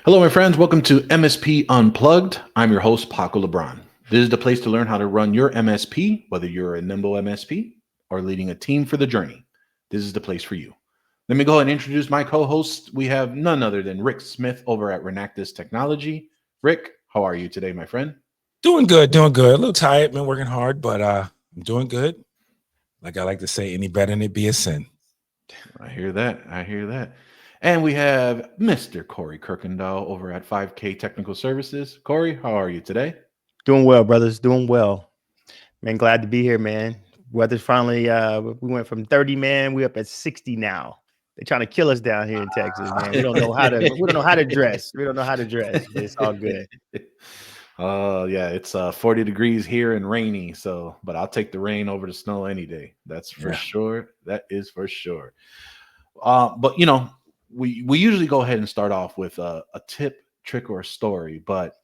Hello, my friends. Welcome to MSP Unplugged. I'm your host, Paco Lebron. This is the place to learn how to run your MSP, whether you're a nimble MSP or leading a team for the journey. This is the place for you. Let me go ahead and introduce my co-host. We have none other than Rick Smith over at Renactus Technology. Rick, how are you today, my friend? Doing good, doing good. A little tired, been working hard, but I'm doing good. Like I like to say, any better than it be a sin. I hear that. I hear that. And we have Mr. Corey Kirkendoll over at 5K Technical Services. Corey, how are you today? Doing well, brothers. Doing well. Man, glad to be here, man. Weather's finally we went from 30, man. We up at 60 now. They're trying to kill us down here in Texas, man. We don't know how to dress. We don't know how to dress, but it's all good. Yeah, it's 40 degrees here and rainy. But I'll take the rain over the snow any day. That's for sure. That is for sure. But we usually go ahead and start off with a tip, trick, or a story. But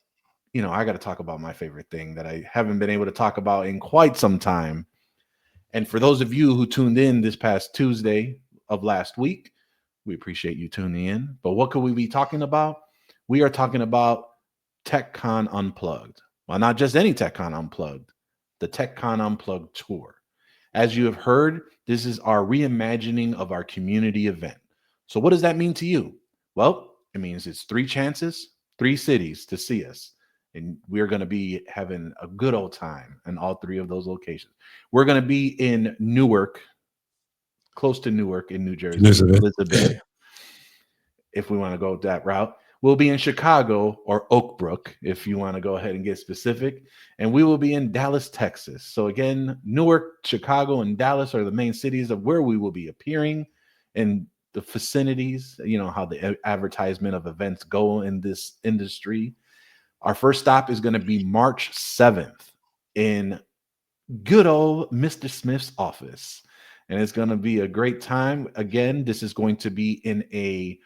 I got to talk about my favorite thing that I haven't been able to talk about in quite some time. And for those of you who tuned in this past Tuesday of last week, we appreciate you tuning in. But what could we be talking about? We are talking about TechCon Unplugged. Well, not just any TechCon Unplugged, the TechCon Unplugged tour. As you have heard, this is our reimagining of our community event. So what does that mean to you? Well, it means it's 3 chances, 3 cities to see us. And we're going to be having a good old time in all 3 of those locations. We're going to be in Newark, close to Newark in New Jersey, Elizabeth, if we want to go that route. We'll be in Chicago or Oak Brook, if you want to go ahead and get specific. And we will be in Dallas, Texas. So again, Newark, Chicago, and Dallas are the main cities of where we will be appearing in the vicinities, how the advertisement of events go in this industry. Our first stop is going to be March 7th in good old Mr. Smith's office. And it's going to be a great time. Again, this is going to be in a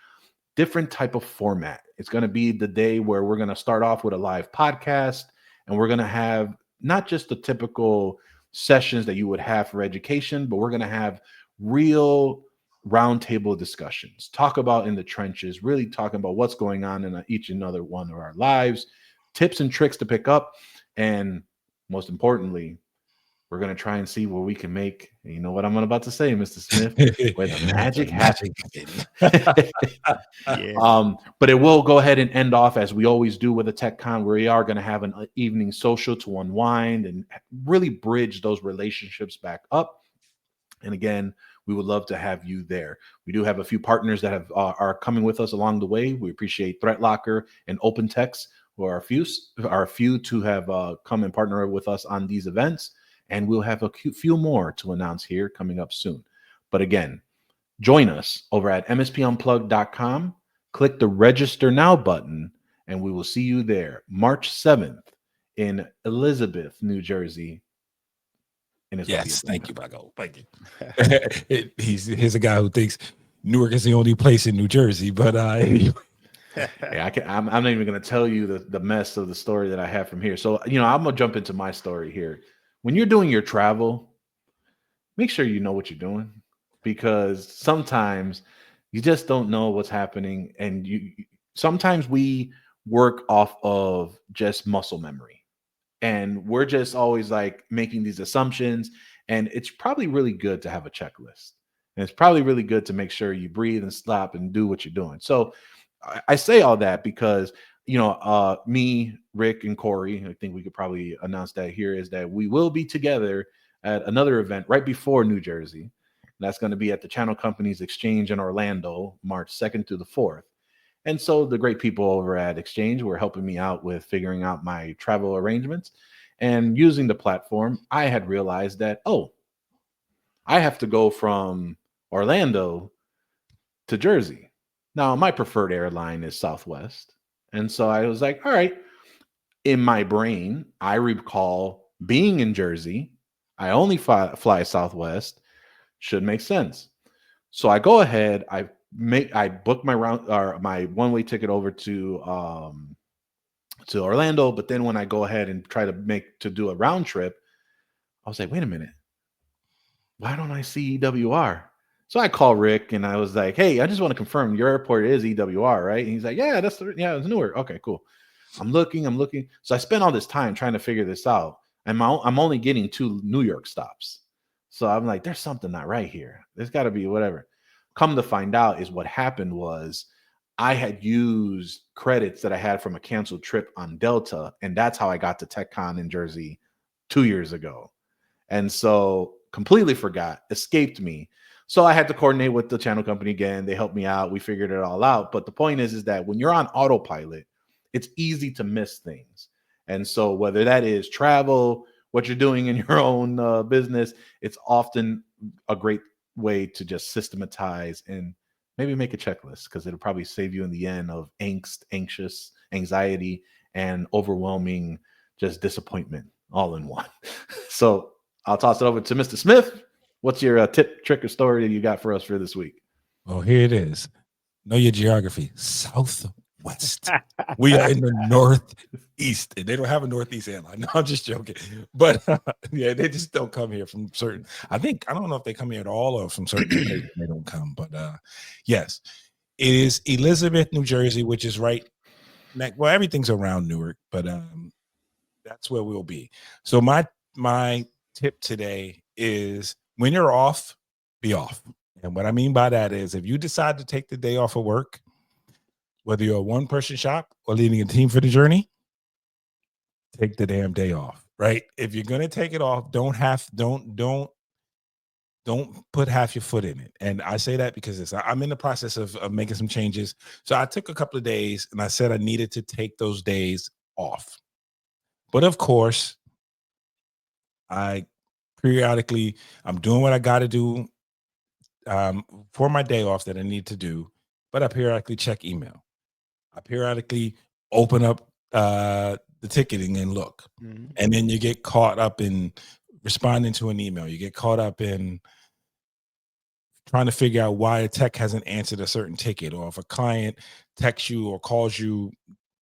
different type of format. It's going to be the day where we're going to start off with a live podcast, and we're going to have not just the typical sessions that you would have for education, but we're going to have real roundtable discussions, talk about in the trenches, really talking about what's going on in each and other one of our lives, tips and tricks to pick up. And most importantly, we're going to try and see where we can make, you know what I'm about to say, Mr. Smith, where the magic happens. But it will go ahead and end off as we always do with a TechCon, where we are going to have an evening social to unwind and really bridge those relationships back up. And again, we would love to have you there. We do have a few partners that are coming with us along the way. We appreciate ThreatLocker and OpenText, who are a few to have come and partner with us on these events. And we'll have a few more to announce here coming up soon. But again, join us over at mspunplugged.com. Click the register now button, and we will see you there March 7th in Elizabeth, New Jersey. And yes, thank you, Paco. Thank you. He's a guy who thinks Newark is the only place in New Jersey, but I'm not even going to tell you the mess of the story that I have from here. So, I'm going to jump into my story here. When you're doing your travel, make sure you know what you're doing, because sometimes you just don't know what's happening. And sometimes we work off of just muscle memory, and we're just always like making these assumptions. And it's probably really good to have a checklist, and it's probably really good to make sure you breathe and stop and do what you're doing. So I say all that because me, Rick, and Corey, I think we could probably announce that here, is that we will be together at another event right before New Jersey. That's going to be at the Channel Companies Exchange in Orlando, March 2nd through the 4th. And so the great people over at Exchange were helping me out with figuring out my travel arrangements. And using the platform, I had realized that, I have to go from Orlando to Jersey. Now, my preferred airline is Southwest. And so I was like, all right, in my brain, I recall being in Jersey. I only fly Southwest. Should make sense. So I go ahead. I book my my one-way ticket over to Orlando. But then when I go ahead and try to do a round trip, I was like, wait a minute. Why don't I see EWR? So I call Rick and I was like, hey, I just want to confirm your airport is EWR, right? And he's like, yeah, it's Newark. Okay, cool. I'm looking. So I spent all this time trying to figure this out. And I'm only getting 2 New York stops. So I'm like, there's something not right here. There's got to be whatever. Come to find out is what happened was I had used credits that I had from a canceled trip on Delta. And that's how I got to TechCon in Jersey 2 years ago. And so completely forgot, escaped me. So I had to coordinate with the channel company again. They helped me out. We figured it all out. But the point is that when you're on autopilot, it's easy to miss things. And so whether that is travel, what you're doing in your own business, it's often a great way to just systematize and maybe make a checklist, because it'll probably save you in the end of anxiety, and overwhelming just disappointment all in one. So I'll toss it over to Mr. Smith. What's your tip, trick, or story that you got for us for this week? Well, here it is. Know your geography. Southwest. We are in the Northeast. And they don't have a Northeast airline. No, I'm just joking. But yeah, they just don't come here from certain. I don't know if they come here at all or from certain places they don't come. But yes, it is Elizabeth, New Jersey, which is right next. Well, everything's around Newark, but that's where we'll be. So my tip today is, when you're off, be off. And what I mean by that is, if you decide to take the day off of work, whether you're a one-person shop or leading a team for the journey, take the damn day off, right? If you're going to take it off, don't put half your foot in it. And I say that because I'm in the process of making some changes. So I took a couple of days and I said I needed to take those days off. But of course, periodically, I'm doing what I got to do for my day off that I need to do, but I periodically check email. I periodically open up the ticketing and look. Mm-hmm. And then you get caught up in responding to an email. You get caught up in trying to figure out why a tech hasn't answered a certain ticket, or if a client texts you or calls you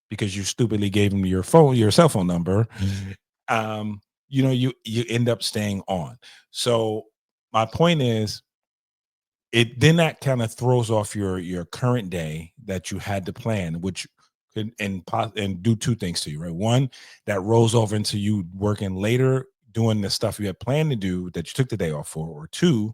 because you stupidly gave them your cell phone number. Mm-hmm. You end up staying on. So my point is, that kind of throws off your current day that you had to plan, which could and do 2 things to you, right? One, that rolls over into you working later, doing the stuff you had planned to do that you took the day off for, or 2,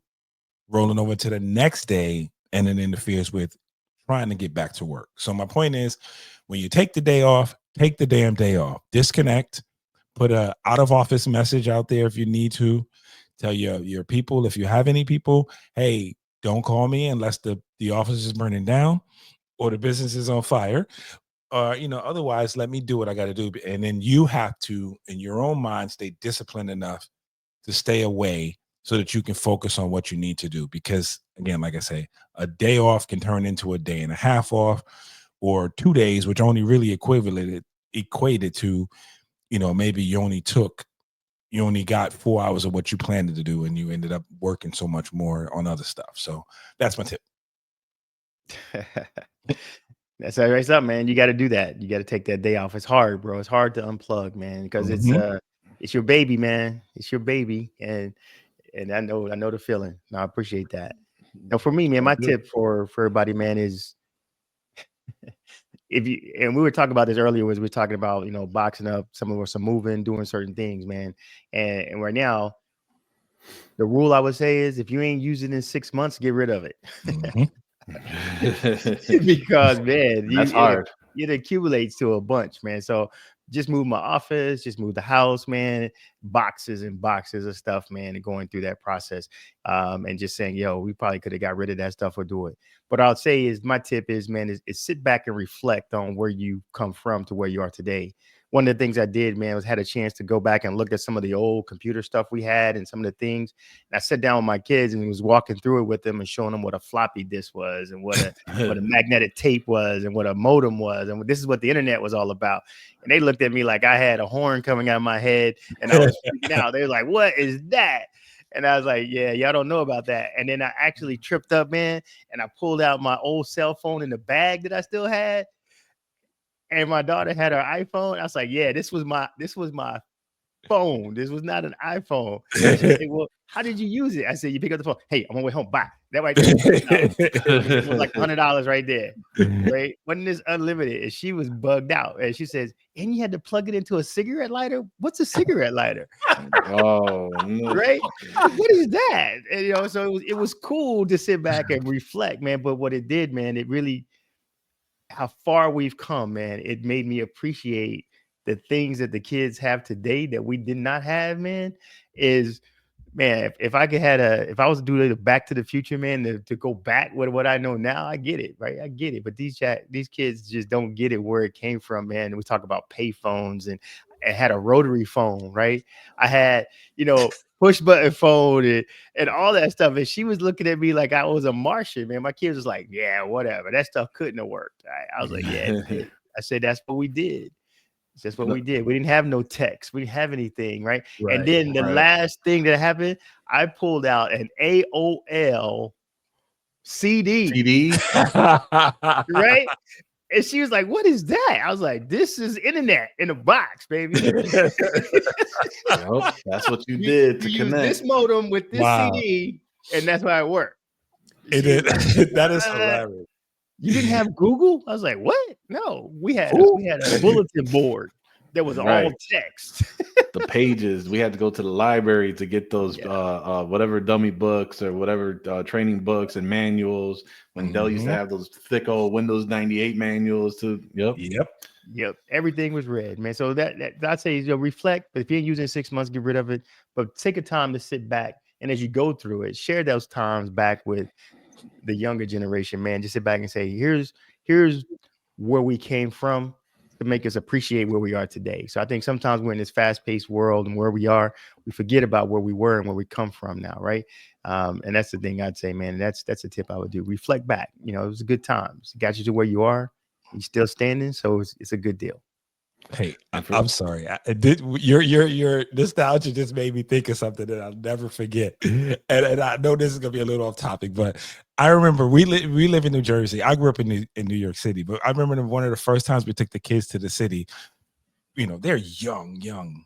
rolling over to the next day, and it interferes with trying to get back to work. So my point is, when you take the day off, take the damn day off. Disconnect. Put a out of office message out there if you need to. Tell your people, if you have any people, hey, don't call me unless the office is burning down or the business is on fire. Otherwise, let me do what I got to do. And then you have to, in your own mind, stay disciplined enough to stay away so that you can focus on what you need to do. Because again, like I say, a day off can turn into a day and a half off, or 2 days, which only really equated to, maybe you only got 4 hours of what you planned to do, and you ended up working so much more on other stuff. So that's my tip. That's right, up, man. You got to do that. You got to take that day off. It's hard, bro. It's hard to unplug, man, because it's your baby, man. It's your baby, and I know the feeling. No, I appreciate that. Now, for me, man, my tip for everybody, man, is and we were talking about this earlier, was we were talking about, boxing up, some moving, doing certain things, man. And right now, the rule I would say is, if you ain't using it in 6 months, get rid of it. Mm-hmm. Because, man, that's hard. It accumulates to a bunch, man. So just move my office, just move the house, man, boxes and boxes of stuff, man, and going through that process, and just saying, we probably could have got rid of that stuff or do it. But I'll say is, my tip is, man, is sit back and reflect on where you come from to where you are today. One of the things I did, man, was had a chance to go back and look at some of the old computer stuff we had and some of the things. And I sat down with my kids and was walking through it with them and showing them what a floppy disk was, and what a magnetic tape was, and what a modem was, and this is what the internet was all about. And they looked at me like I had a horn coming out of my head, and I was freaking out. They were like, "What is that?" And I was like, "Yeah, y'all don't know about that." And then I actually tripped up, man, and I pulled out my old cell phone in the bag that I still had. And my daughter had her iPhone. I was like, "Yeah, this was my phone. This was not an iPhone. She said, well, how did you use it? I said, you pick up the phone. Hey, I'm on my way home. Bye. That right there. It was like $100 right there. Right? Wasn't this unlimited? And she was bugged out. And she says, and you had to plug it into a cigarette lighter? What's a cigarette lighter? Oh, no. Right? What is that? And so it was cool to sit back and reflect, man. But what it did, man, it really, how far we've come, man. It made me appreciate the things that the kids have today that we did not have, man. Man, if I was to do the Back to the Future, man, to go back with what I know now, I get it, right? I get it. But these kids just don't get it where it came from, man. We talk about pay phones, and I had a rotary phone, right? I had, push button phone and all that stuff. And she was looking at me like I was a Martian, man. My kids was like, yeah, whatever. That stuff couldn't have worked. I was like, yeah, it did. I said, that's what we did. That's what we did. We didn't have no text. We didn't have anything, right? And then the last thing that happened, I pulled out an AOL CD. Right? And she was like, what is that? I was like, this is internet in a box, baby. Yep, that's what you did to connect. Use this modem with this CD, and that's how it worked. That is hilarious. You didn't have Google? I was like, what? No, we had a bulletin board that was all text. The pages. We had to go to the library to get those whatever dummy books or whatever training books and manuals. When Dell used to have those thick old Windows 98 manuals too. Yep. Everything was red, man. So that I'd say reflect. But if you're using 6 months, get rid of it. But take a time to sit back, and as you go through it, share those times back with the younger generation, man. Just sit back and say, here's where we came from to make us appreciate where we are today. So I think sometimes we're in this fast-paced world, and where we are, we forget about where we were and where we come from now, right? And that's the thing I'd say, man. That's a tip I would do. Reflect back. It was a good time. It got you to where you are. You're still standing, so it's a good deal. Hey, I'm sorry. Your nostalgia just made me think of something that I'll never forget. And I know this is gonna be a little off topic, but I remember we live in New Jersey. I grew up in New York City, but I remember one of the first times we took the kids to the city. They're young.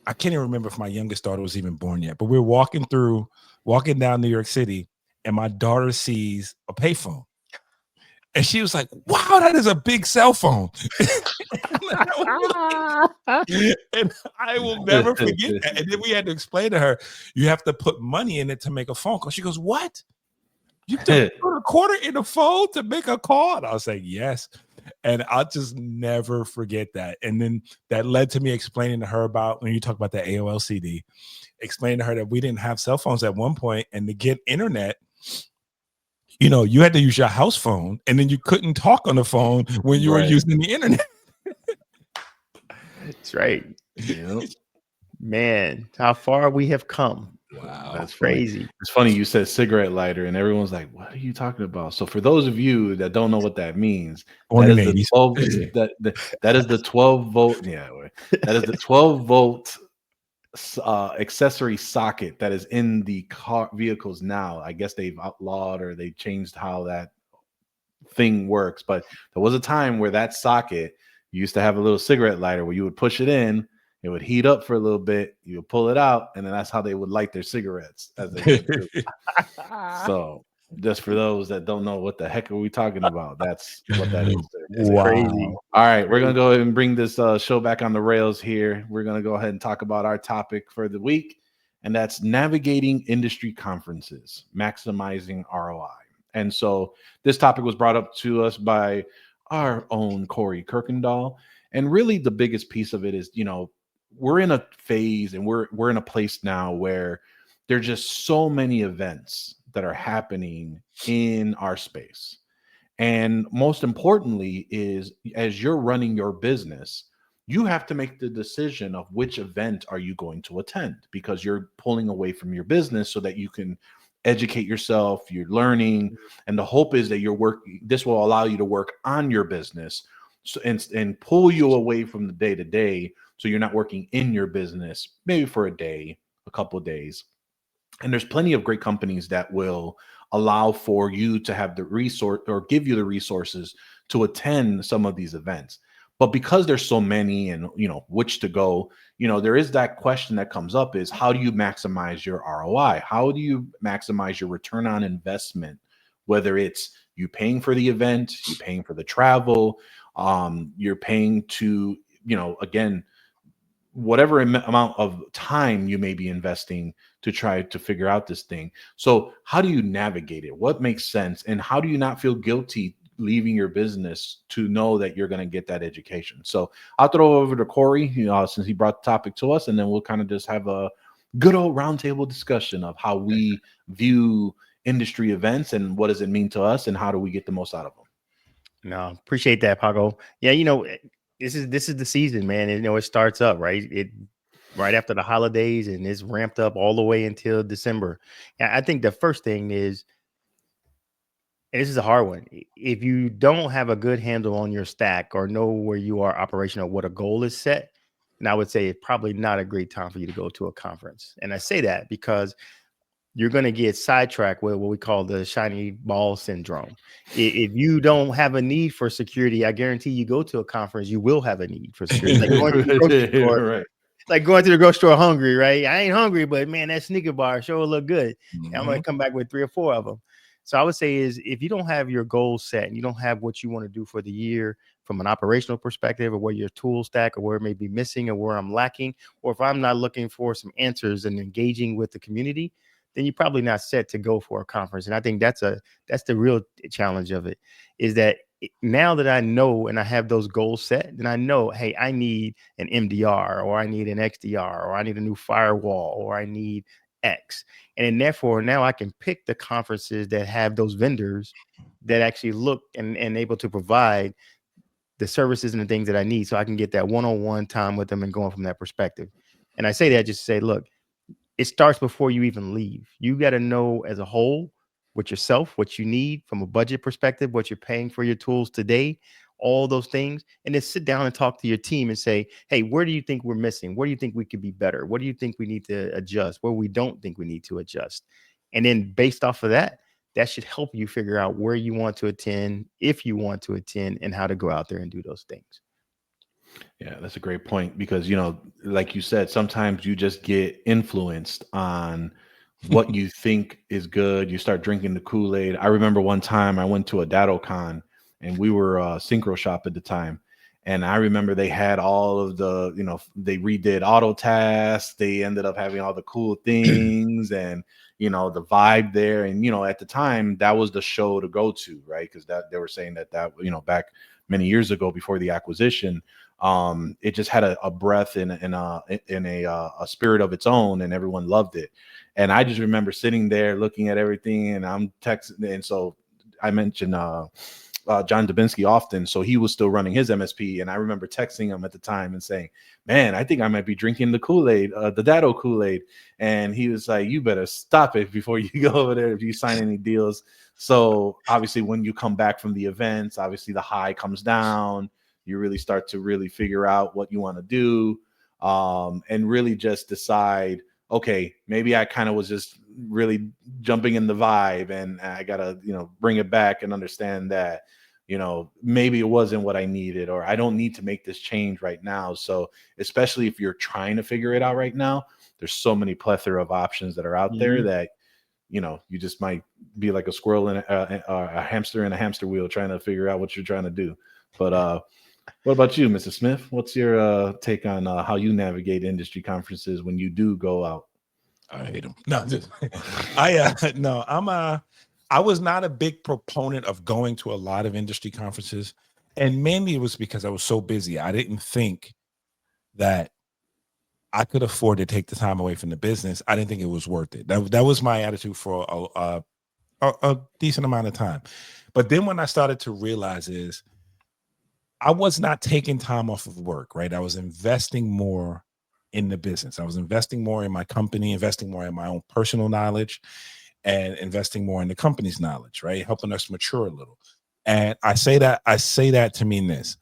I can't even remember if my youngest daughter was even born yet. But we're walking down New York City, and my daughter sees a payphone. And she was like, wow, that is a big cell phone. And I will never forget that. And then we had to explain to her, you have to put money in it to make a phone call. She goes, what? You have to put a quarter in the phone to make a call? And I was like, yes. And I'll just never forget that. And then that led to me explaining to her about, when you talk about the AOL CD, explaining to her that we didn't have cell phones at one point, and to get internet, you had to use your house phone, and then you couldn't talk on the phone when you were using the internet. That's right. Yep. Man, how far we have come. Wow, that's crazy. It's funny you said cigarette lighter, and everyone's like, what are you talking about? So for those of you that don't know what that means, that is the 12 volt. Yeah, that is the 12 volt accessory socket that is in the car vehicles now. I guess they've outlawed, or they changed how that thing works. But there was a time where that socket used to have a little cigarette lighter where you would push it in, it would heat up for a little bit, you would pull it out, and then that's how they would light their cigarettes as they went through. So just for those that don't know what the heck are we talking about, that's what that is. It's crazy. All right, we're gonna go ahead and bring this show back on the rails here. We're gonna go ahead and talk about our topic for the week, and that's navigating industry conferences, maximizing ROI. And so this topic was brought up to us by our own Corey Kirkendoll. And really the biggest piece of it is, we're in a phase, and we're in a place now where there's just so many events that are happening in our space. And most importantly is, as you're running your business, you have to make the decision of which event are you going to attend, because you're pulling away from your business so that you can educate yourself, you're learning, and the hope is that this will allow you to work on your business, and pull you away from the day-to-day, so you're not working in your business maybe for a day, a couple of days. And there's plenty of great companies that will allow for you to have the resource, or give you the resources to attend some of these events. But because there's so many and, which to go, there is that question that comes up is, how do you maximize your ROI? How do you maximize your return on investment? Whether it's you paying for the event, you paying for the travel, you're paying to, again, whatever amount of time you may be investing to try to figure out this thing. So how do you navigate it? What makes sense? And how do you not feel guilty leaving your business to know that you're going to get that education? So I'll throw over to Corey, since he brought the topic to us, and then we'll kind of just have a good old roundtable discussion of how we view industry events and what does it mean to us and how do we get the most out of them. No, appreciate that, Paco. Yeah, this is the season, man. It starts up right after the holidays, and it's ramped up all the way until December. And I think the first thing is, and this is a hard one, if you don't have a good handle on your stack or know where you are operational, what a goal is set, and I would say it's probably not a great time for you to go to a conference. And I say that because you're going to get sidetracked with what we call the shiny ball syndrome. If you don't have a need for security, I guarantee you go to a conference, you will have a need for security. Like going to the grocery store, right. Like going to the grocery store hungry, right? I ain't hungry, but man, that sneaker bar sure look good. Mm-hmm. I'm going to come back with 3 or 4 of them. So I would say is, if you don't have your goals set and you don't have what you want to do for the year from an operational perspective, or where your tool stack, or where it may be missing, or where I'm lacking, or if I'm not looking for some answers and engaging with the community, then you're probably not set to go for a conference. And I think that's the real challenge of it, is that now that I know and I have those goals set, then I know, hey, I need an MDR, or I need an XDR, or I need a new firewall, or I need X. And therefore now I can pick the conferences that have those vendors that actually look and able to provide the services and the things that I need, so I can get that one-on-one time with them and going from that perspective. And I say that just to say, look, it starts before you even leave. You got to know as a whole with yourself, what you need from a budget perspective, what you're paying for your tools today, all those things, and then sit down and talk to your team and say, hey, where do you think we're missing? Where do you think we could be better? What do you think we need to adjust? Where we don't think we need to adjust? And then based off of that, that should help you figure out where you want to attend, if you want to attend, and how to go out there and do those things. Yeah, that's a great point, because, like you said, sometimes you just get influenced on what you think is good. You start drinking the Kool-Aid. I remember one time I went to a DattoCon, and we were Synchro Shop at the time. And I remember they had all of the, they redid auto tasks. They ended up having all the cool things and, the vibe there. And, at the time, that was the show to go to, right? Because they were saying that, back many years ago before the acquisition, it just had a breath and a spirit of its own, and everyone loved it. And I just remember sitting there looking at everything, and I'm texting. And so I mentioned John Dubinsky often. So he was still running his MSP. And I remember texting him at the time and saying, man, I think I might be drinking the Kool-Aid, the Datto Kool-Aid. And he was like, you better stop it before you go over there if you sign any deals. So obviously when you come back from the events, obviously the high comes down. You really start to really figure out what you want to do, and really just decide, okay, maybe I kind of was just really jumping in the vibe, and I got to, bring it back and understand that, maybe it wasn't what I needed, or I don't need to make this change right now. So especially if you're trying to figure it out right now, there's so many plethora of options that are out there that, you just might be like a squirrel in a hamster in a hamster wheel trying to figure out what you're trying to do. But what about you, Mr. Smith? What's your take on how you navigate industry conferences when you do go out? I hate them. No, I was not a big proponent of going to a lot of industry conferences, and mainly it was because I was so busy. I didn't think that I could afford to take the time away from the business. I didn't think it was worth it. That was my attitude for a decent amount of time. But then when I started to realize is, I was not taking time off of work, right? I was investing more in the business. I was investing more in my company, investing more in my own personal knowledge, and investing more in the company's knowledge, right? Helping us mature a little. And I say that to mean this.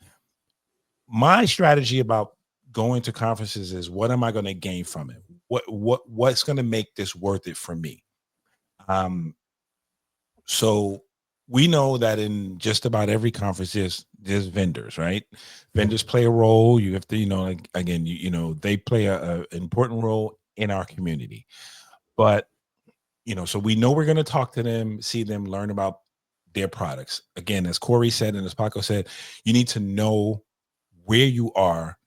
My strategy about going to conferences is, what am I going to gain from it? What's going to make this worth it for me? So we know that in just about every conference there's vendors, right? Vendors play a role. You have to, like, again, they play a important role in our community. But so we know we're going to talk to them, see them, learn about their products. Again, as Corey said and as Paco said, you need to know where you are,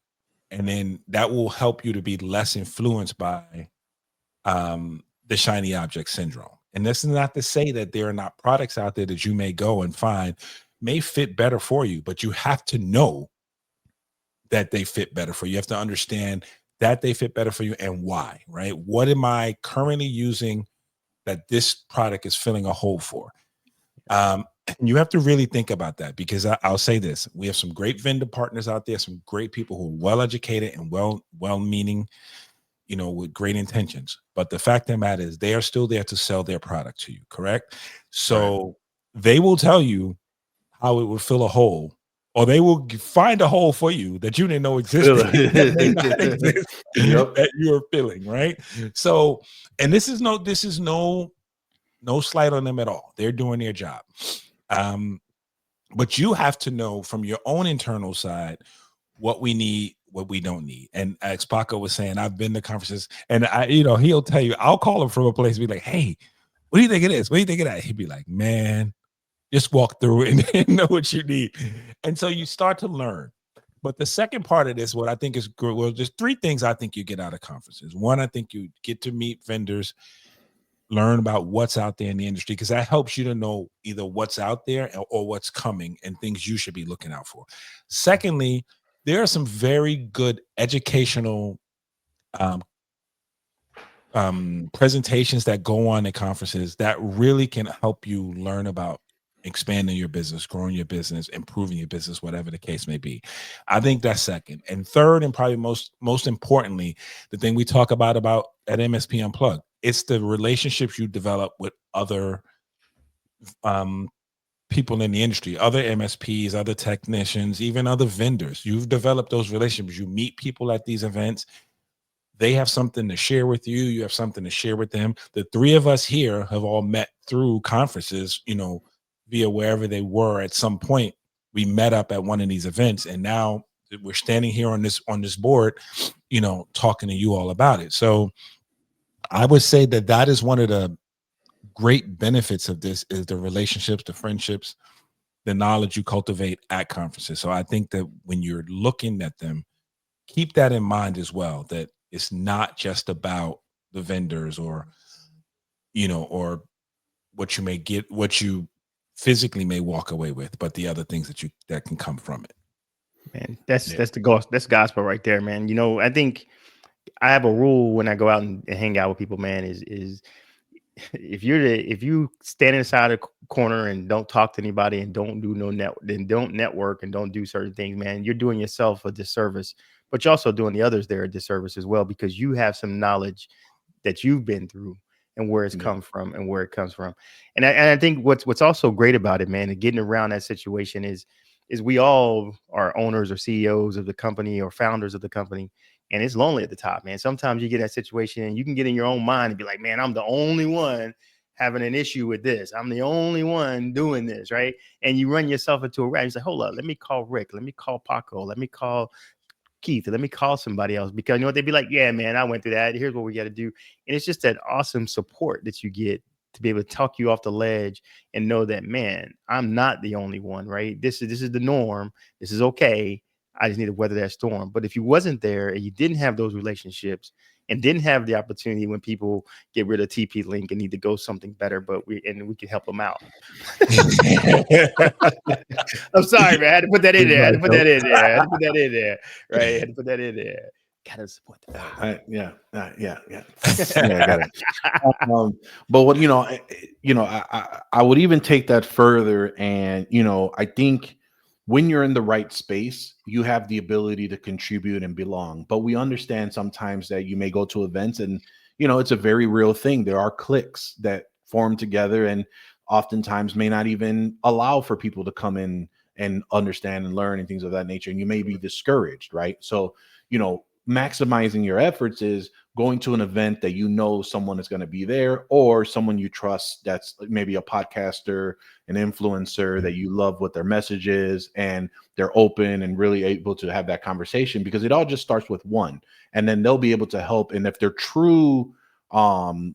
and then that will help you to be less influenced by the shiny object syndrome. And this is not to say that there are not products out there that you may go and find may fit better for you, but you have to know that they fit better for you. You have to understand that they fit better for you and why, right? What am I currently using that this product is filling a hole for? You have to really think about that, because I'll say this: we have some great vendor partners out there, some great people who are well educated and well-meaning, with great intentions. But the fact of the matter is, they are still there to sell their product to you, correct? So they will tell you how it would fill a hole, or they will find a hole for you that you didn't know existed, that may not exist, that you are filling, right? So, and this is no slight on them at all. They're doing their job. But you have to know from your own internal side what we need, what we don't need. And as Paco was saying, I've been to conferences, and he'll tell you, I'll call him from a place, be like, hey, what do you think it is? What do you think of that? He'd be like, man, just walk through it and know what you need. And so you start to learn. But the second part of this, what I think is good, well, there's three things I think you get out of conferences. One, I think you get to meet vendors, learn about what's out there in the industry, because that helps you to know either what's out there or what's coming and things you should be looking out for. Secondly, there are some very good educational presentations that go on at conferences that really can help you learn about expanding your business, growing your business, improving your business, whatever the case may be. I think that's second. And third, and probably most importantly, the thing we talk about at MSP Unplugged, it's the relationships you develop with other people in the industry, other MSPs, other technicians, even other vendors. You've developed those relationships. You meet people at these events. They have something to share with you. You have something to share with them. The three of us here have all met through conferences, via wherever they were at some point. We met up at one of these events, and now we're standing here on this board, talking to you all about it. So I would say that is one of the great benefits of this, is the relationships, the friendships, the knowledge you cultivate at conferences. So I think that when you're looking at them, keep that in mind as well, that it's not just about the vendors or what you may get, what you physically may walk away with, but the other things that can come from it. Man, that's gospel right there, man. I think I have a rule when I go out and hang out with people, man, is if you stand inside a corner and don't talk to anybody and don't do don't network and don't do certain things, man, you're doing yourself a disservice, but you're also doing the others there a disservice as well, because you have some knowledge that you've been through and where it's come from and where it comes from. And I think what's also great about it, man, and getting around that situation is we all are owners or CEOs of the company or founders of the company. And it's lonely at the top, man. Sometimes you get in that situation and you can get in your own mind and be like, man, I'm the only one having an issue with this. I'm the only one doing this, right? And you run yourself into a rat. You say, hold up, let me call Rick. Let me call Paco. Let me call Keith. Let me call somebody else, because they'd be like, yeah, man, I went through that. Here's what we got to do. And it's just that awesome support that you get to be able to talk you off the ledge and know that, man, I'm not the only one, right? This is the norm. This is okay. I just need to weather that storm. But if you wasn't there and you didn't have those relationships and didn't have the opportunity when people get rid of TP Link and need to go something better, but we can help them out. I'm sorry, man. I had to put that in there. Right. I had to put that in there. Gotta support the yeah. I got it. But what I would even take that further, and I think when you're in the right space, you have the ability to contribute and belong. But we understand sometimes that you may go to events and, it's a very real thing. There are cliques that form together and oftentimes may not even allow for people to come in and understand and learn and things of that nature. And you may be discouraged, right? So, maximizing your efforts is going to an event that you know someone is going to be there, or someone you trust that's maybe a podcaster, an influencer that you love what their message is, and they're open and really able to have that conversation, because it all just starts with one, and then they'll be able to help. And if they're true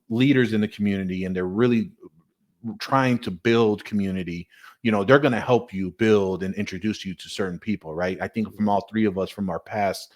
leaders in the community and they're really trying to build community, you know, they're going to help you build and introduce you to certain people, right? I think from all three of us, from our past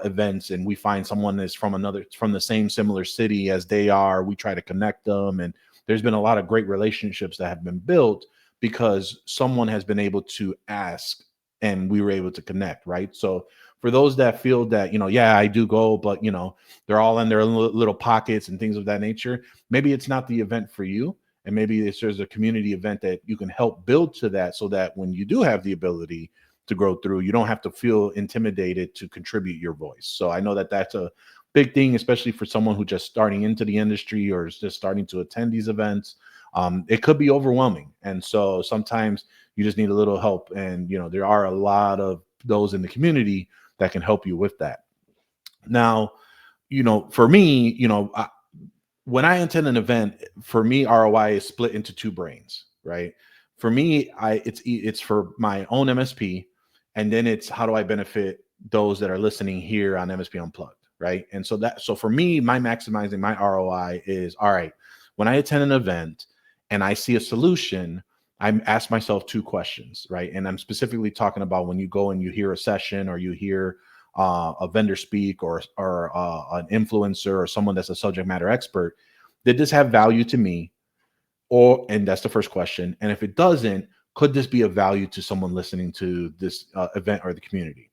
events, and we find someone that's from the same similar city as they are, we try to connect them. And there's been a lot of great relationships that have been built because someone has been able to ask and we were able to connect, right? So for those that feel that, you know, yeah, I do go, but, you know, they're all in their little pockets and things of that nature, maybe it's not the event for you. And maybe there's a community event that you can help build to that, so that when you do have the ability to grow through, you don't have to feel intimidated to contribute your voice. So I know that that's a big thing, especially for someone who just starting into the industry or is just starting to attend these events. It could be overwhelming. And so sometimes you just need a little help. And, you know, there are a lot of those in the community that can help you with that. Now, you know, for me, you know, when I attend an event, for me, ROI is split into two brains, right? For me, it's for my own MSP, and then it's how do I benefit those that are listening here on MSP Unplugged, right? And so for me, my maximizing my ROI is, all right, when I attend an event and I see a solution, I ask myself two questions, right? And I'm specifically talking about when you go and you hear a session, or you hear a vendor speak, or an influencer, or someone that's a subject matter expert. Did this have value to me? And that's the first question. And if it doesn't, could this be of value to someone listening to this event or the community?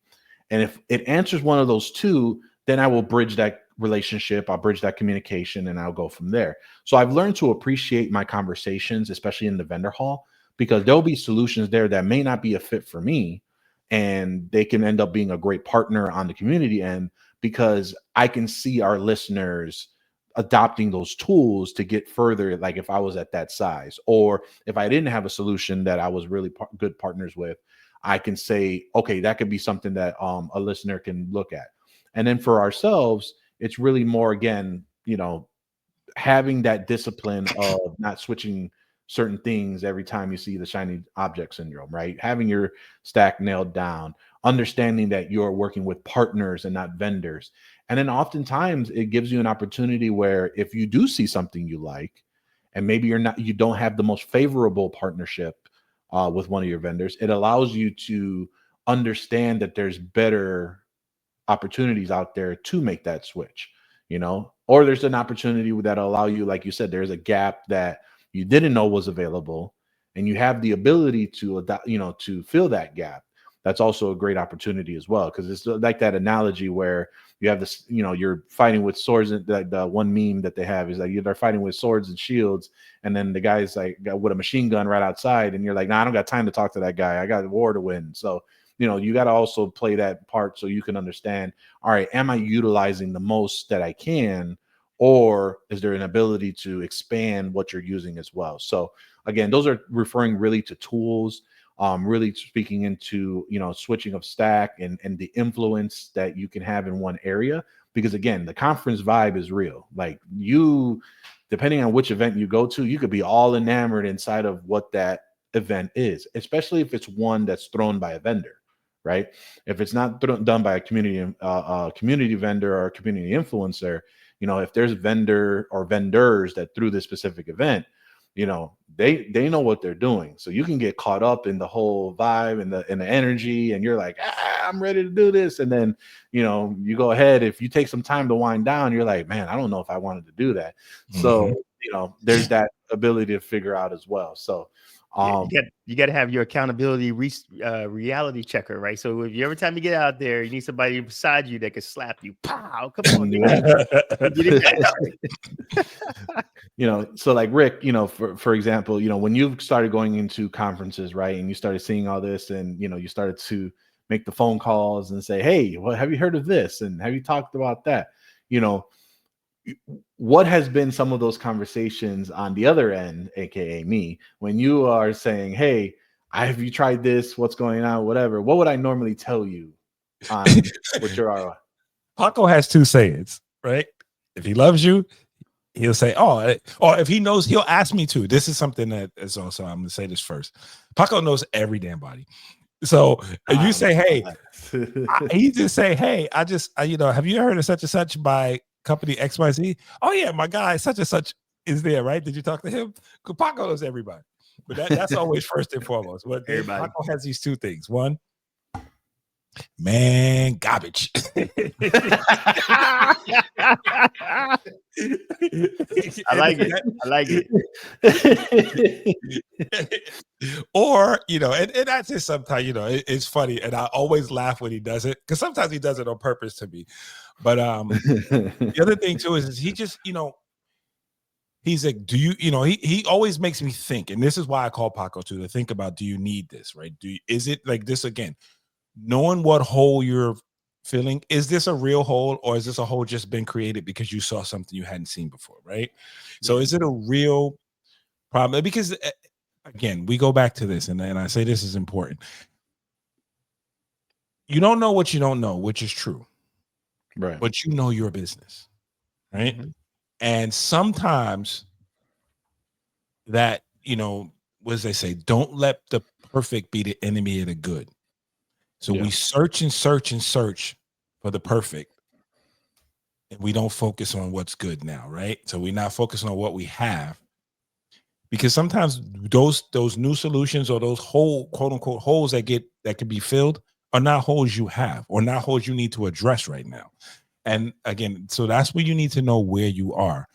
And if it answers one of those two, then I will bridge that relationship, I'll bridge that communication, and I'll go from there. So I've learned to appreciate my conversations, especially in the vendor hall, because there'll be solutions there that may not be a fit for me, and they can end up being a great partner on the community end, because I can see our listeners adopting those tools to get further. Like if I was at that size, or if I didn't have a solution that I was really good partners with, I can say, okay, that could be something that a listener can look at. And then for ourselves, it's really more, again, you know, having that discipline of not switching certain things every time you see the shiny object syndrome, right? Having your stack nailed down, understanding that you're working with partners and not vendors. And then oftentimes it gives you an opportunity where if you do see something you like, and maybe you don't have the most favorable partnership with one of your vendors, it allows you to understand that there's better opportunities out there to make that switch, you know, or there's an opportunity that allow you, like you said, there's a gap that you didn't know was available, and you have the ability to adopt, you know, to fill that gap. That's also a great opportunity as well, because it's like that analogy where you have this, you know, you're fighting with swords, and the one meme that they have is like they're fighting with swords and shields, and then the guy's like with a machine gun right outside, and you're like, nah, I don't got time to talk to that guy, I got a war to win. So you know, you got to also play that part so you can understand, all right, am I utilizing the most that I can, or is there an ability to expand what you're using as well? So again, those are referring really to tools, really speaking into, you know, switching of stack and the influence that you can have in one area. Because again, the conference vibe is real. Like you, depending on which event you go to, you could be all enamored inside of what that event is, especially if it's one that's thrown by a vendor. Right? If it's not done by a community vendor or a community influencer, you know, if there's vendor or vendors that threw this specific event, you know, they know what they're doing. So you can get caught up in the whole vibe and the energy, and you're like, I'm ready to do this. And then, you know, you go ahead. If you take some time to wind down, you're like, man, I don't know if I wanted to do that. Mm-hmm. So, you know, there's that ability to figure out as well. So you got to have your accountability reality checker, right? So if every time you get out there, you need somebody beside you that can slap you. Pow! Come on, you know. So like Rick, you know, for example, you know, when you started going into conferences, right, and you started seeing all this, and you know, you started to make the phone calls and say, hey, well, have you heard of this? And have you talked about that? You know, what has been some of those conversations on the other end, aka me, when you are saying, hey, have you tried this? What's going on? Whatever. What would I normally tell you on what your ROI? Paco has two sayings, right? If he loves you, he'll say, "Oh," or if he knows, he'll ask me to. This is something that is also. I'm gonna say this first. Paco knows every damn body. So if you say, "Hey," he just say, "Hey, have you heard of such and such by company XYZ?" "Oh yeah, my guy such and such is there, right? Did you talk to him?" Because Paco knows everybody. But that's always first and foremost. But then Everybody. Paco has these two things. One, man, garbage. I like it. I like it. Or, and that's just sometimes, it's funny. And I always laugh when he does it, because sometimes he does it on purpose to me. But the other thing too is he just, he's like, do you, he always makes me think, and this is why I call Paco to think about, do you need this, right? Is it like this again, knowing what hole you're filling? Is this a real hole, or is this a hole just been created because you saw something you hadn't seen before, right? So is it a real problem? Because again, we go back to this, and I say this is important. You don't know what you don't know, which is true, right? But you know your business, right? Mm-hmm. And sometimes that, what does they say? Don't let the perfect be the enemy of the good. So we search and search and search for the perfect, and we don't focus on what's good now, right? So we're not focusing on what we have, because sometimes those new solutions, or those whole quote unquote holes that can be filled, are not holes you have, or not holes you need to address right now. And again, so that's where you need to know where you are.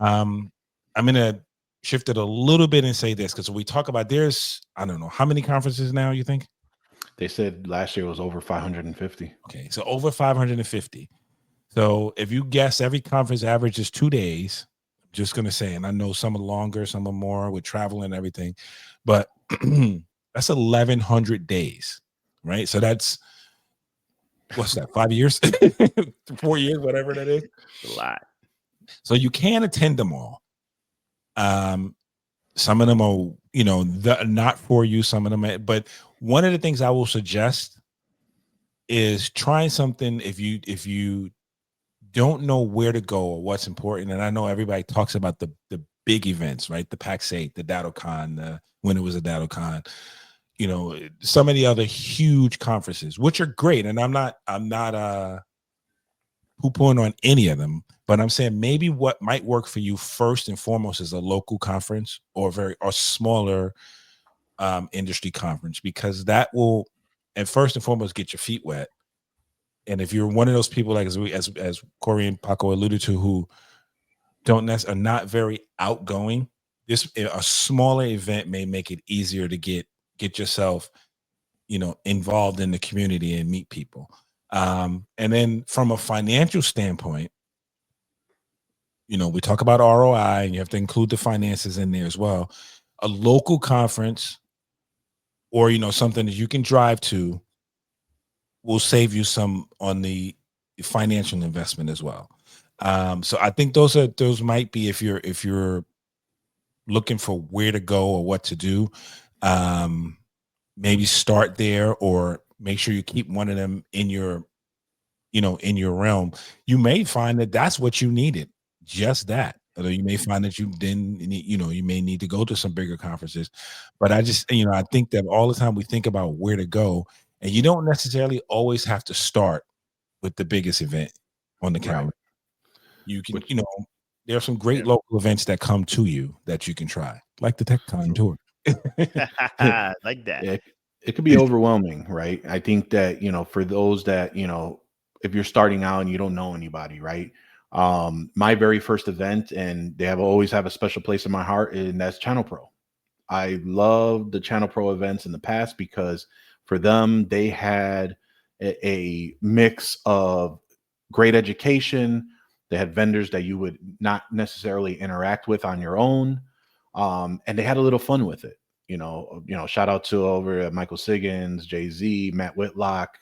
I'm gonna shift it a little bit and say this, because we talk about, there's, I don't know how many conferences now you think. They said last year was over 550. Okay, so over 550. So if you guess every conference average is 2 days, I'm just going to say, and I know some are longer, some are more with travel and everything, but that's 1,100 days, right? So that's, what's that, 5 years, 4 years, whatever that is. A lot. So you can attend them all. Some of them are, not for you. Some of them, but one of the things I will suggest is trying something if you don't know where to go or what's important. And I know everybody talks about the big events, right? The PAX 8, the DattoCon, when it was a DattoCon, some of the other huge conferences, which are great. And I'm not poo-pooing on any of them, but I'm saying maybe what might work for you first and foremost is a local conference, or a smaller industry conference, because that will, and first and foremost, get your feet wet. And if you're one of those people, like as Corey and Paco alluded to, who are not very outgoing, a smaller event may make it easier to get yourself, involved in the community and meet people. And then from a financial standpoint, we talk about ROI, and you have to include the finances in there as well. A local conference, or something that you can drive to, will save you some on the financial investment as well. So I think those might be, if you're looking for where to go or what to do, maybe start there, or make sure you keep one of them in your realm. You may find that that's what you needed, just that. Although you may find that you didn't need, you may need to go to some bigger conferences. But I just, I think that all the time we think about where to go, and you don't necessarily always have to start with the biggest event on the calendar. You can, there are some great local events that come to you that you can try, like the TechCon tour. Like that. Yeah, it could be overwhelming, right? I think that, for those that, if you're starting out and you don't know anybody, right? My very first event, and they always have a special place in my heart, and that's Channel Pro. I love the Channel Pro events in the past, because for them, they had a mix of great education. They had vendors that you would not necessarily interact with on your own. And they had a little fun with it. Shout out to over at Michael Siggins, Jay-Z, Matt Whitlock,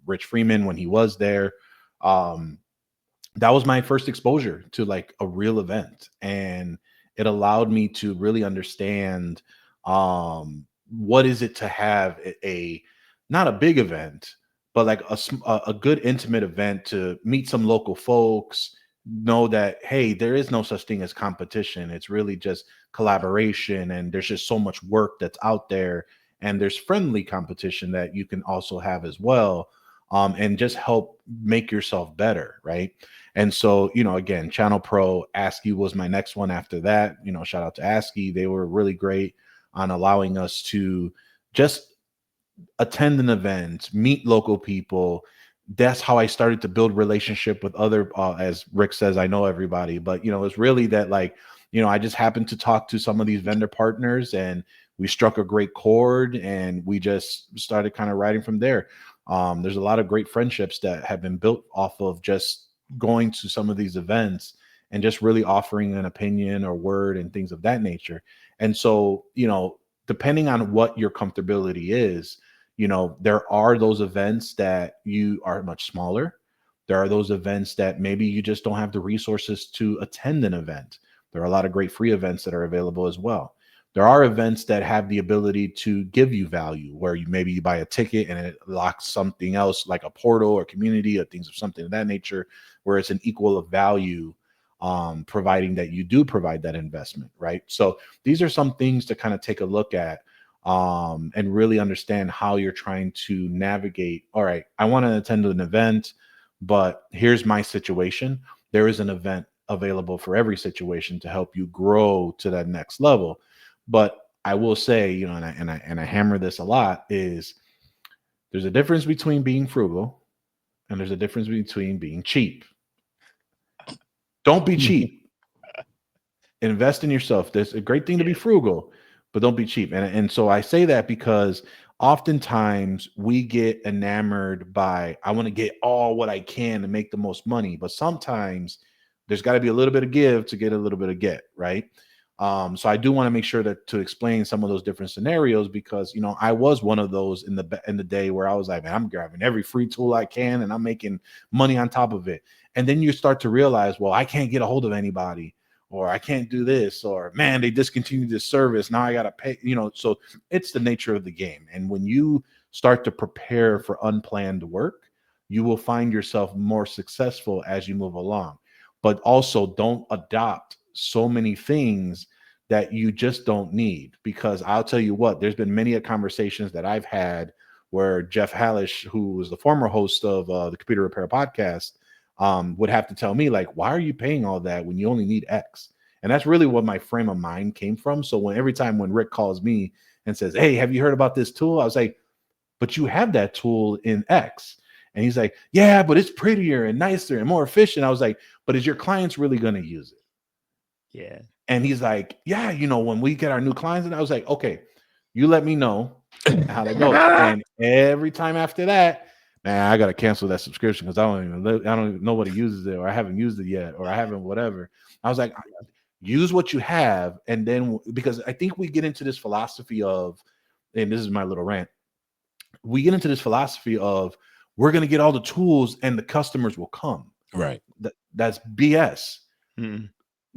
Rich Freeman when he was there. That was my first exposure to like a real event, and it allowed me to really understand what is it to have a not a big event, but like a good intimate event, to meet some local folks, know that, hey, there is no such thing as competition. It's really just collaboration, and there's just so much work that's out there, and there's friendly competition that you can also have as well, and just help make yourself better, right? And so, again, Channel Pro, ASCII was my next one after that. Shout out to ASCII. They were really great on allowing us to just attend an event, meet local people. That's how I started to build relationship with other, as Rick says, I know everybody, but it's really that, like, I just happened to talk to some of these vendor partners, and we struck a great chord, and we just started kind of riding from there. There's a lot of great friendships that have been built off of just going to some of these events and just really offering an opinion or word and things of that nature. And so, depending on what your comfortability is, there are those events that you are much smaller. There are those events that maybe you just don't have the resources to attend an event. There are a lot of great free events that are available as well. There are events that have the ability to give you value, where maybe you buy a ticket and it locks something else like a portal or community or things of something of that nature, where it's an equal of value, providing that you do provide that investment, right? So these are some things to kind of take a look at, and really understand how you're trying to navigate. All right, I want to attend an event, but here's my situation. There is an event available for every situation to help you grow to that next level. But I will say, and I hammer this a lot, is there's a difference between being frugal and there's a difference between being cheap. Don't be cheap. Invest in yourself. There's a great thing to be frugal, but don't be cheap. And so I say that because oftentimes we get enamored by, I want to get all what I can to make the most money, but sometimes there's got to be a little bit of give to get a little bit of get, right? So I do want to make sure that to explain some of those different scenarios, because I was one of those in the day where I was like, man, I'm grabbing every free tool I can and I'm making money on top of it. And then you start to realize, well, I can't get a hold of anybody, or I can't do this, or man, they discontinued this service. Now I got to pay, so it's the nature of the game. And when you start to prepare for unplanned work, you will find yourself more successful as you move along. But also don't adopt so many things that you just don't need, because I'll tell you what, there's been many conversations that I've had where Jeff Hallish, who was the former host of the Computer Repair Podcast, would have to tell me, like, why are you paying all that when you only need X? And that's really what my frame of mind came from. So every time when Rick calls me and says, hey, have you heard about this tool? I was like, but you have that tool in X. And he's like, yeah, but it's prettier and nicer and more efficient. I was like, but is your clients really going to use it? Yeah. And he's like, yeah, when we get our new clients, and I was like, okay, you let me know how that goes. And every time after that, man, I got to cancel that subscription because I don't even nobody uses it, or I haven't used it yet, or I haven't whatever. I was like, use what you have. And then, because I think we get into this philosophy of, and this is my little rant, we get into this philosophy of, we're going to get all the tools and the customers will come. Right. That's BS. Mm-hmm.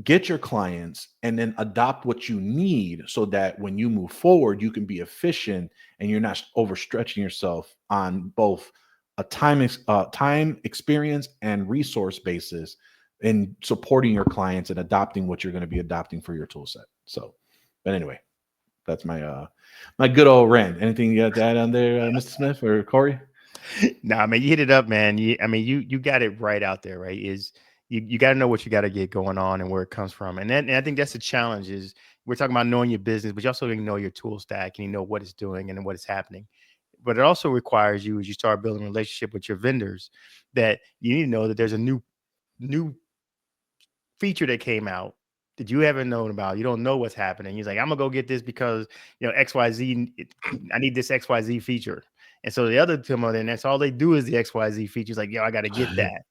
Get your clients and then adopt what you need, so that when you move forward, you can be efficient and you're not overstretching yourself on both a time, experience, and resource basis in supporting your clients and adopting what you're going to be adopting for your tool set. So, but anyway, that's my my good old rant. Anything you got to add on there, Mr. Smith or Corey? Nah, man, you hit it up, man. You got it right out there, right? You got to know what you got to get going on and where it comes from. And I think that's the challenge. Is we're talking about knowing your business, but you also need to know your tool stack and you know what it's doing and what is happening. But it also requires you, as you start building a relationship with your vendors, that you need to know that there's a new feature that came out that you haven't known about. You don't know what's happening. He's like, I'm gonna go get this because XYZ. I need this XYZ feature. And so the other two of them, that's all they do is the XYZ features. Like, yo, I got to get that.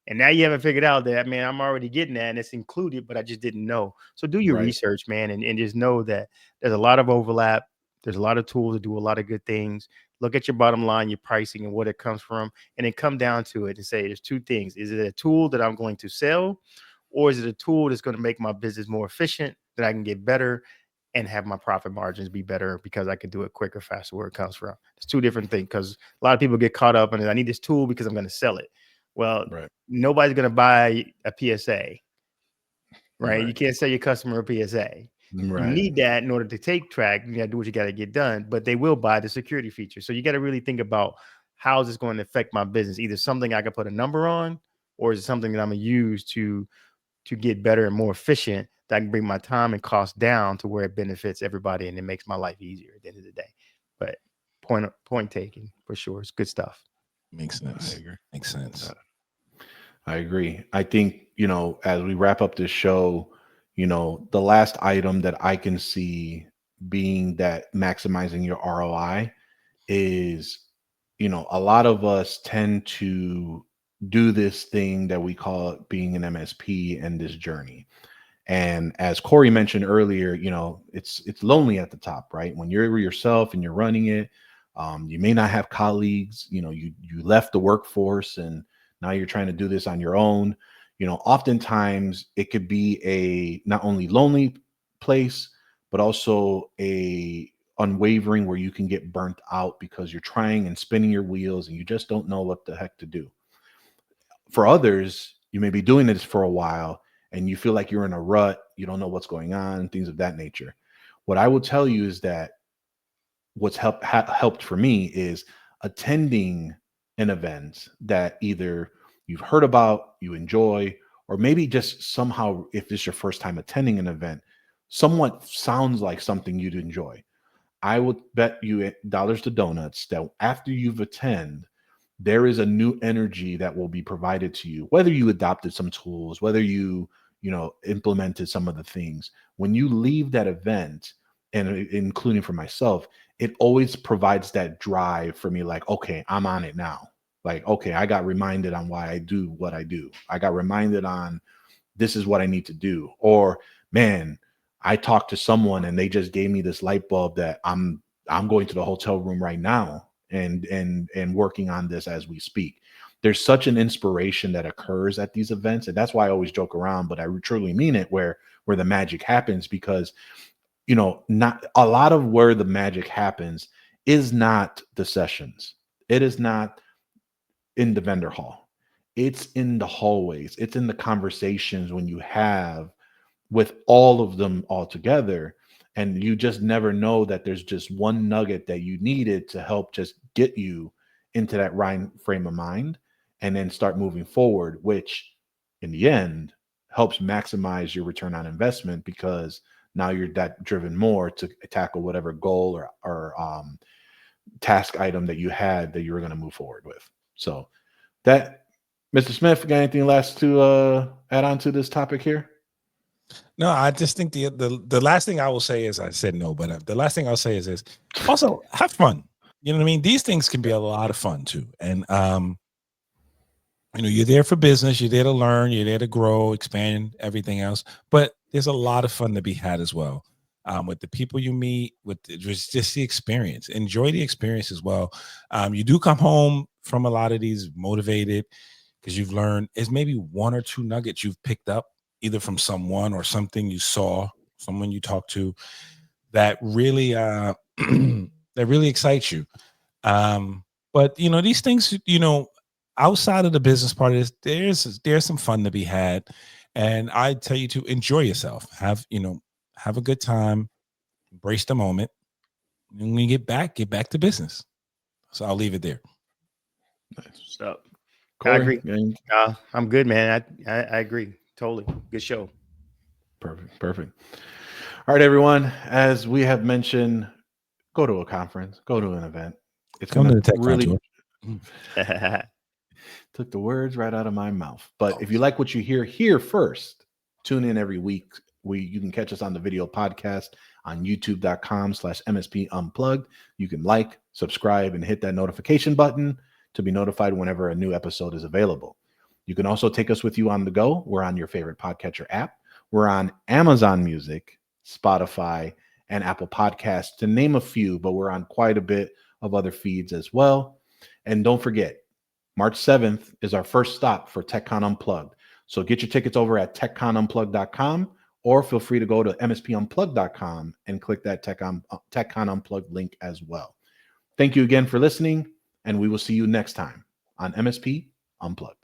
And now you haven't figured out that, man, I'm already getting that and it's included, but I just didn't know. So do your research, man, and just know that there's a lot of overlap. There's a lot of tools that do a lot of good things. Look at your bottom line, your pricing, and what it comes from, and then come down to it and say, there's two things. Is it a tool that I'm going to sell, or is it a tool that's going to make my business more efficient, that I can get better and have my profit margins be better because I can do it quicker, faster, where it comes from? It's two different things, because a lot of people get caught up in it. I need this tool because I'm going to sell it. Well, Right. nobody's going to buy a PSA, right? You Right. can't sell your customer a PSA. You Right. need that in order to take track. You got to do what you got to get done, but they will buy the security feature. So you got to really think about how is this going to affect my business? Either something I can put a number on, or is it something that I'm going to use to get better and more efficient, that I can bring my time and cost down to where it benefits everybody and it makes my life easier at the end of the day. But point taken for sure. It's good stuff. Makes sense. Makes sense. I agree. I think, as we wrap up this show, the last item that I can see being that maximizing your ROI is, a lot of us tend to do this thing that we call being an MSP and this journey. And as Corey mentioned earlier, it's lonely at the top, right? When you're yourself and you're running it, you may not have colleagues. You left the workforce and now you're trying to do this on your own. Oftentimes it could be a not only lonely place, but also a unwavering where you can get burnt out because you're trying and spinning your wheels and you just don't know what the heck to do. For others, you may be doing this for a while and you feel like you're in a rut, you don't know what's going on, things of that nature. What I will tell you is that what's helped for me is attending an event that either you've heard about, you enjoy, or maybe just somehow, if it's your first time attending an event, somewhat sounds like something you'd enjoy. I would bet you dollars to donuts that after you've attended, there is a new energy that will be provided to you, whether you adopted some tools, whether you implemented some of the things. When you leave that event, and including for myself, it always provides that drive for me, like, okay, I'm on it now. Like, okay, I got reminded on why I do what I do. I got reminded on this is what I need to do. Or, man, I talked to someone and they just gave me this light bulb that I'm going to the hotel room right now and working on this as we speak. There's such an inspiration that occurs at these events, and that's why I always joke around, but I truly mean it, where the magic happens, because not a lot of where the magic happens is not the sessions. It is not in the vendor hall. It's in the hallways. It's in the conversations when you have with all of them all together. And you just never know that there's just one nugget that you needed to help just get you into that right frame of mind and then start moving forward, which in the end helps maximize your return on investment, because now you're that driven more to tackle whatever goal or task item that you had that you were going to move forward with. So that, Mr. Smith, got anything last to add on to this topic here? No, I just think the last thing I will say is, I said no, but the last thing I'll say is also have fun. You know what I mean? These things can be a lot of fun too. And, you're there for business, you're there to learn, you're there to grow, expand, everything else. But there's a lot of fun to be had as well. With the people you meet, with just the experience. Enjoy the experience as well. You do come home from a lot of these motivated because you've learned. Is maybe one or two nuggets you've picked up either from someone or something you saw, someone you talked to, that really that really excites you. But these things, outside of the business part of this, there's some fun to be had. And I tell you to enjoy yourself. Have a good time, embrace the moment. And when you get back to business. So I'll leave it there. Nice. I agree. I'm good, man. I agree. Totally. Good show. Perfect. All right, everyone. As we have mentioned, go to a conference, go to an event. It's Come to the tech really took the words right out of my mouth. But if you like what you hear here first, tune in every week. You can catch us on the video podcast on youtube.com/MSP Unplugged. You can like, subscribe, and hit that notification button to be notified whenever a new episode is available. You can also take us with you on the go. We're on your favorite podcatcher app. We're on Amazon Music, Spotify, and Apple Podcasts, to name a few, but we're on quite a bit of other feeds as well. And don't forget, March 7th is our first stop for TechCon Unplugged. So get your tickets over at techconunplugged.com, or feel free to go to mspunplugged.com and click that TechCon Unplugged link as well. Thank you again for listening, and we will see you next time on MSP Unplugged.